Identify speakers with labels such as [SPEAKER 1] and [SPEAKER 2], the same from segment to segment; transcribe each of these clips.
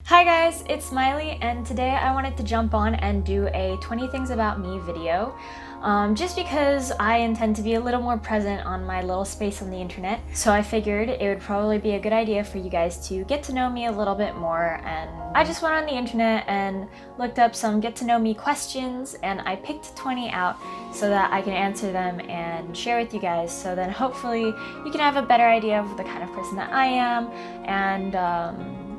[SPEAKER 1] Hi guys, it's Smiley, and today I wanted to jump on and do a 20 things about me video, just because I intend to be a little more present on my little space on the internet. So I figured it would probably be a good idea for you guys to get to know me a little bit more, and I just went on the internet and looked up some get to know me questions, and I picked 20 out so that I can answer them and share with you guys, so then hopefully you can have a better idea of the kind of person that I am, and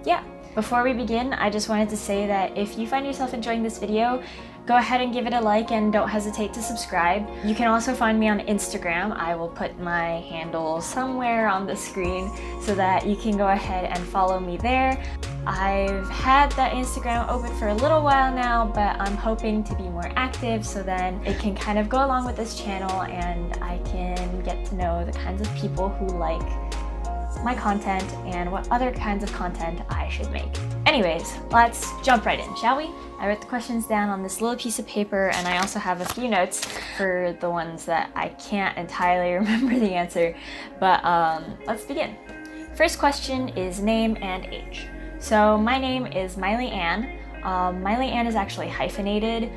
[SPEAKER 1] yeah. Before we begin, I just wanted to say that if you find yourself enjoying this video, go ahead and give it a like and don't hesitate to subscribe. You can also find me on Instagram. I will put my handle somewhere on the screen so that you can go ahead and follow me there. I've had that Instagram open for a little while now, but I'm hoping to be more active so then it can kind of go along with this channel and I can get to know the kinds of people who like my content and what other kinds of content I should make. Anyways, let's jump right in, shall we? I wrote the questions down on this little piece of paper, and I also have a few notes for the ones that I can't entirely remember the answer, but let's begin. First question is name and age. So my name is Miley Ann. Miley Ann is actually hyphenated,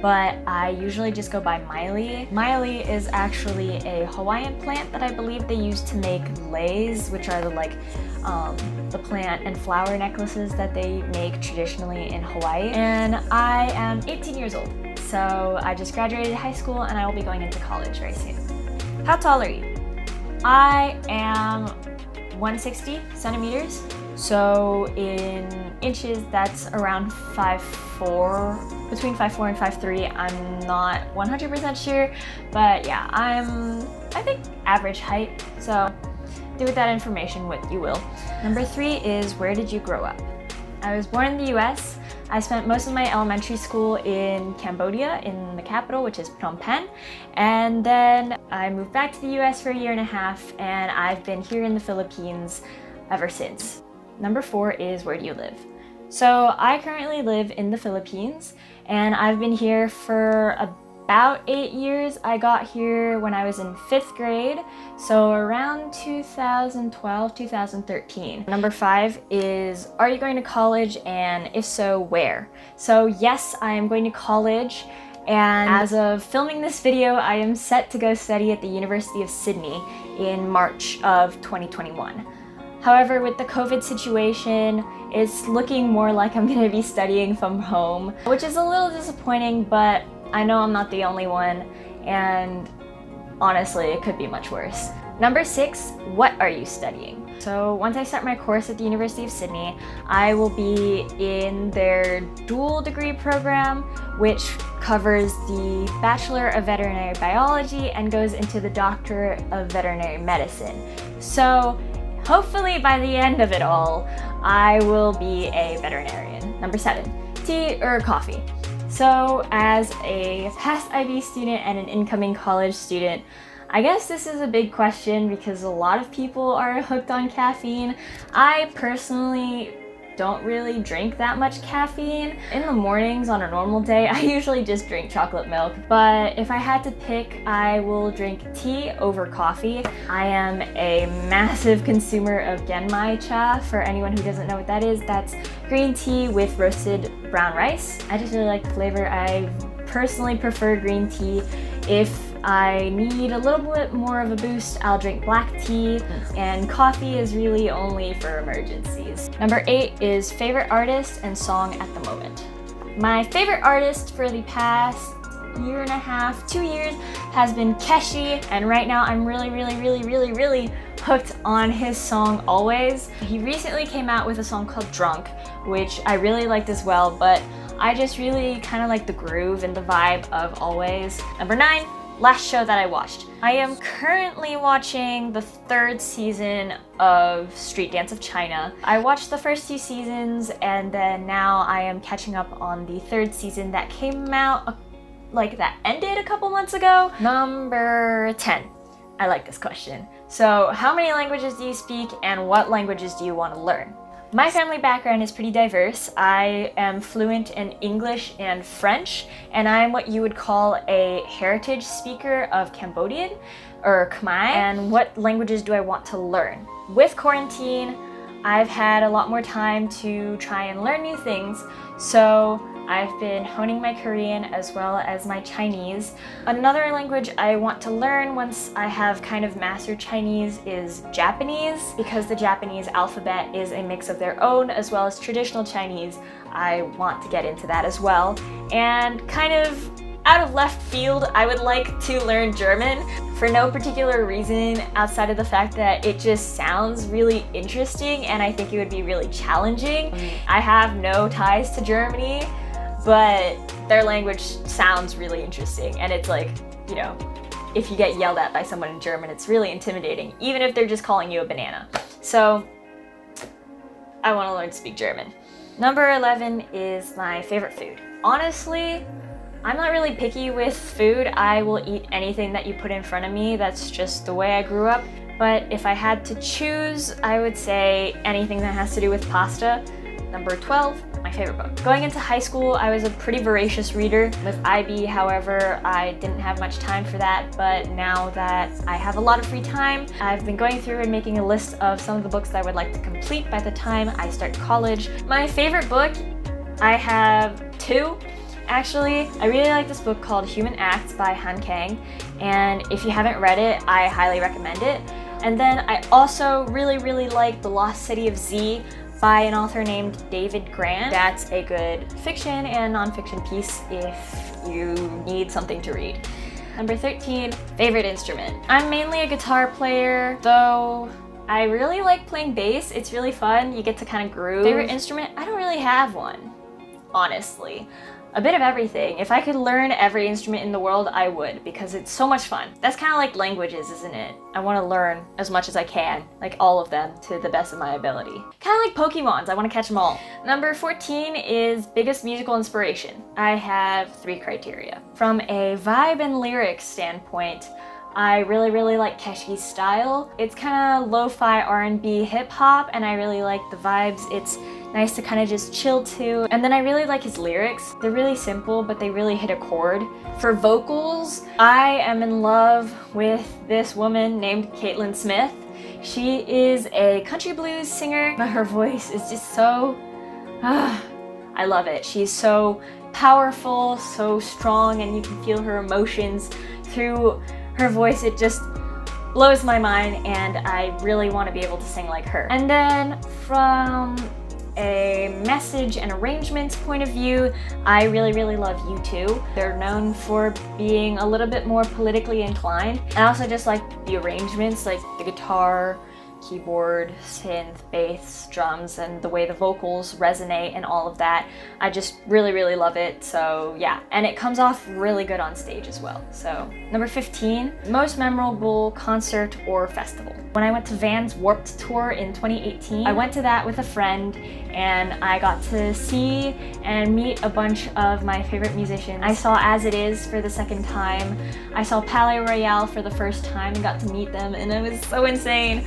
[SPEAKER 1] but I usually just go by Miley. Miley is actually a Hawaiian plant that I believe they use to make leis, which are the plant and flower necklaces that they make traditionally in Hawaii. And I am 18 years old, so I just graduated high school and I will be going into college very soon. How tall are you? I am 160 centimeters. So in inches, that's around 5'4", between 5'4" and 5'3". I'm not 100% sure, but yeah, I think average height. So do with that information what you will. Number 3 is where did you grow up? I was born in the US. I spent most of my elementary school in Cambodia, in the capital, which is Phnom Penh. And then I moved back to the US for a year and a half, and I've been here in the Philippines ever since. Number 4 is where do you live? So I currently live in the Philippines and I've been here for about 8 years. I got here when I was in 5th grade, so around 2012, 2013. Number 5 is are you going to college, and if so, where? So yes, I am going to college, and as of filming this video, I am set to go study at the University of Sydney in March of 2021. However, with the COVID situation, it's looking more like I'm gonna be studying from home, which is a little disappointing, but I know I'm not the only one, and honestly, it could be much worse. Number 6, what are you studying? So once I start my course at the University of Sydney, I will be in their dual degree program, which covers the Bachelor of Veterinary Biology and goes into the Doctorate of Veterinary Medicine. So hopefully by the end of it all, I will be a veterinarian. Number 7, tea or coffee? So as a past IB student and an incoming college student, I guess this is a big question because a lot of people are hooked on caffeine. I personally don't really drink that much caffeine. In the mornings on a normal day, I usually just drink chocolate milk, but if I had to pick, I will drink tea over coffee. I am a massive consumer of genmai cha. For anyone who doesn't know what that is, that's green tea with roasted brown rice. I just really like the flavor. I personally prefer green tea. If I need a little bit more of a boost, I'll drink black tea, and coffee is really only for emergencies. Number 8 is favorite artist and song at the moment. My favorite artist for the past year and a half, 2 years, has been Keshi, and right now I'm really hooked on his song Always. He recently came out with a song called Drunk, which I really liked as well, but I just really kind of like the groove and the vibe of Always. Number 9, last show that I watched. I am currently watching the 3rd season of Street Dance of China. I watched the first 2 seasons, and then now I am catching up on the 3rd season that came out, that ended a couple months ago. Number 10. I like this question. So how many languages do you speak, and what languages do you want to learn? My family background is pretty diverse. I am fluent in English and French, and I'm what you would call a heritage speaker of Cambodian or Khmer. And what languages do I want to learn? With quarantine, I've had a lot more time to try and learn new things, so I've been honing my Korean as well as my Chinese. Another language I want to learn once I have kind of mastered Chinese is Japanese, because the Japanese alphabet is a mix of their own as well as traditional Chinese. I want to get into that as well. And kind of out of left field, I would like to learn German for no particular reason outside of the fact that it just sounds really interesting and I think it would be really challenging. I have no ties to Germany, but their language sounds really interesting, and it's like, you know, if you get yelled at by someone in German, it's really intimidating, even if they're just calling you a banana. So I want to learn to speak German. Number 11 is my favorite food. Honestly, I'm not really picky with food. I will eat anything that you put in front of me. That's just the way I grew up. But if I had to choose, I would say anything that has to do with pasta. Number 12, my favorite book. Going into high school, I was a pretty voracious reader. With IB, however, I didn't have much time for that, but now that I have a lot of free time, I've been going through and making a list of some of the books that I would like to complete by the time I start college. My favorite book, I have two. Actually, I really like this book called Human Acts by Han Kang, and if you haven't read it, I highly recommend it. And then I also really like The Lost City of Z by an author named David Grant. That's a good fiction and nonfiction piece if you need something to read. Number 13, favorite instrument. I'm mainly a guitar player, though I really like playing bass. It's really fun. You get to kind of groove. Favorite instrument? I don't really have one, honestly. A bit of everything. If I could learn every instrument in the world, I would, because it's so much fun. That's kind of like languages, isn't it? I want to learn as much as I can, like all of them, to the best of my ability. Kind of like Pokemons, I want to catch them all. Number 14 is biggest musical inspiration. I have 3 criteria. From a vibe and lyrics standpoint, I really like Keshi's style. It's kind of lo-fi R&B hip-hop, and I really like the vibes. It's nice to kind of just chill to. And then I really like his lyrics. They're really simple, but they really hit a chord. For vocals, I am in love with this woman named Caitlin Smith. She is a country blues singer, but her voice is just so, I love it. She's so powerful, so strong, and you can feel her emotions through her voice. It just blows my mind, and I really want to be able to sing like her. And then from a message and arrangements point of view, I really love U2. They're known for being a little bit more politically inclined. I also just like the arrangements, like the guitar, keyboard, synth, bass, drums, and the way the vocals resonate and all of that. I just really love it. So yeah, and it comes off really good on stage as well. So number 15, most memorable concert or festival. When I went to Van's Warped Tour in 2018, I went to that with a friend, and I got to see and meet a bunch of my favorite musicians. I saw As It Is for the second time. I saw Palais Royale for the first time and got to meet them, and it was so insane.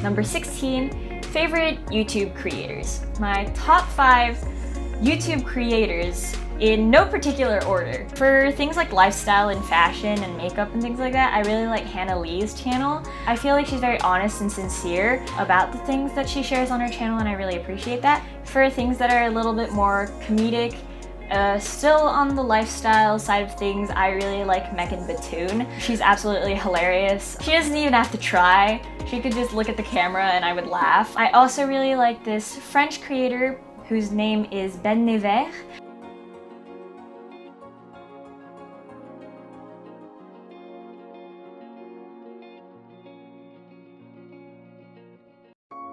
[SPEAKER 1] Number 16, favorite YouTube creators. My top 5 YouTube creators in no particular order. For things like lifestyle and fashion and makeup and things like that, I really like Hannah Lee's channel. I feel like she's very honest and sincere about the things that she shares on her channel, and I really appreciate that. For things that are a little bit more comedic, still on the lifestyle side of things, I really like Megan Batoon. She's absolutely hilarious. She doesn't even have to try. She could just look at the camera and I would laugh. I also really like this French creator whose name is Ben Nevers.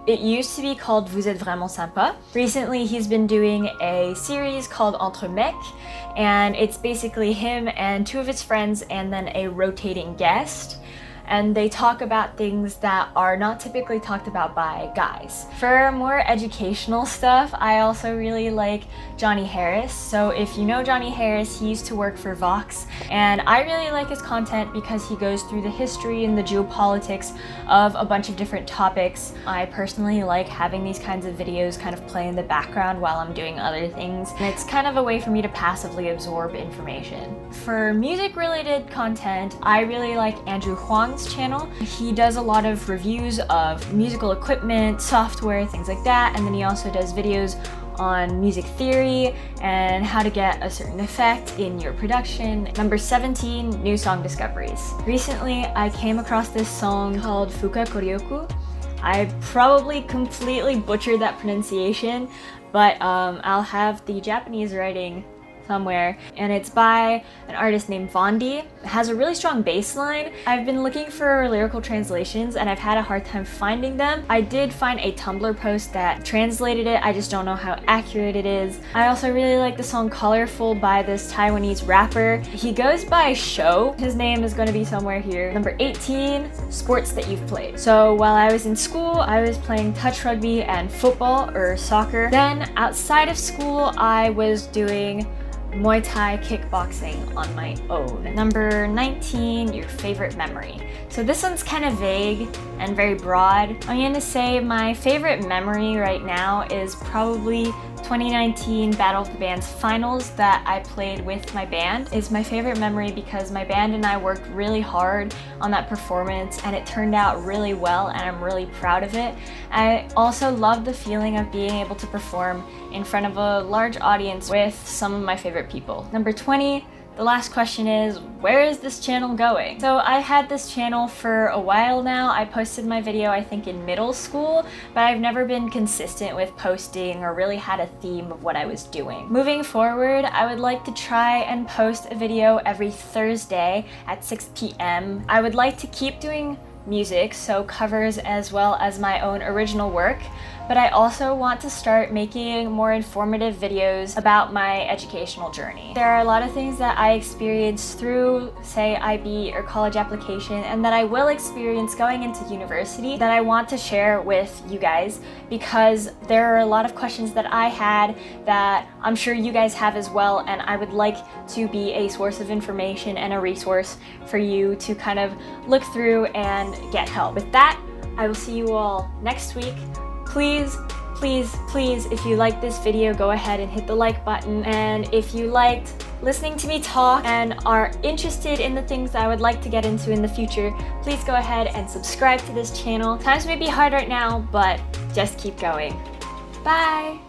[SPEAKER 1] It used to be called Vous êtes vraiment sympa. Recently, he's been doing a series called Entre Mecs, and it's basically him and 2 of his friends and then a rotating guest. And they talk about things that are not typically talked about by guys. For more educational stuff, I also really like Johnny Harris. So if you know Johnny Harris, he used to work for Vox, and I really like his content because he goes through the history and the geopolitics of a bunch of different topics. I personally like having these kinds of videos kind of play in the background while I'm doing other things, and it's kind of a way for me to passively absorb information. For music-related content, I really like Andrew Huang. this channel. He does a lot of reviews of musical equipment, software, things like that, and then he also does videos on music theory and how to get a certain effect in your production. Number 17, new song discoveries. Recently, I came across this song called Fuka Koryoku. I probably completely butchered that pronunciation, but I'll have the Japanese writing somewhere, and it's by an artist named Vondi. It has a really strong bass line. I've been looking for lyrical translations and I've had a hard time finding them. I did find a Tumblr post that translated it, I just don't know how accurate it is. I also really like the song Colorful by this Taiwanese rapper. He goes by Sho. His name is going to be somewhere here. Number 18, sports that you've played. So while I was in school, I was playing touch rugby and football or soccer. Then outside of school, I was doing Muay Thai kickboxing on my own. Number 19, your favorite memory. So this one's kind of vague and very broad. I'm gonna say my favorite memory right now is probably 2019 Battle of the Bands finals that I played with my band. Is my favorite memory because my band and I worked really hard on that performance and it turned out really well and I'm really proud of it. I also love the feeling of being able to perform in front of a large audience with some of my favorite people. Number 20, the last question is, where is this channel going? So I had this channel for a while now. I posted my video I think in middle school, but I've never been consistent with posting or really had a theme of what I was doing. Moving forward, I would like to try and post a video every Thursday at 6 p.m. I would like to keep doing music, so covers as well as my own original work, but I also want to start making more informative videos about my educational journey. There are a lot of things that I experienced through, say, IB or college application, and that I will experience going into university that I want to share with you guys, because there are a lot of questions that I had that I'm sure you guys have as well, and I would like to be a source of information and a resource for you to kind of look through and get help. With that, I will see you all next week. Please, if you like this video, go ahead and hit the like button. And if you liked listening to me talk and are interested in the things that I would like to get into in the future, please go ahead and subscribe to this channel. Times may be hard right now, but just keep going. Bye!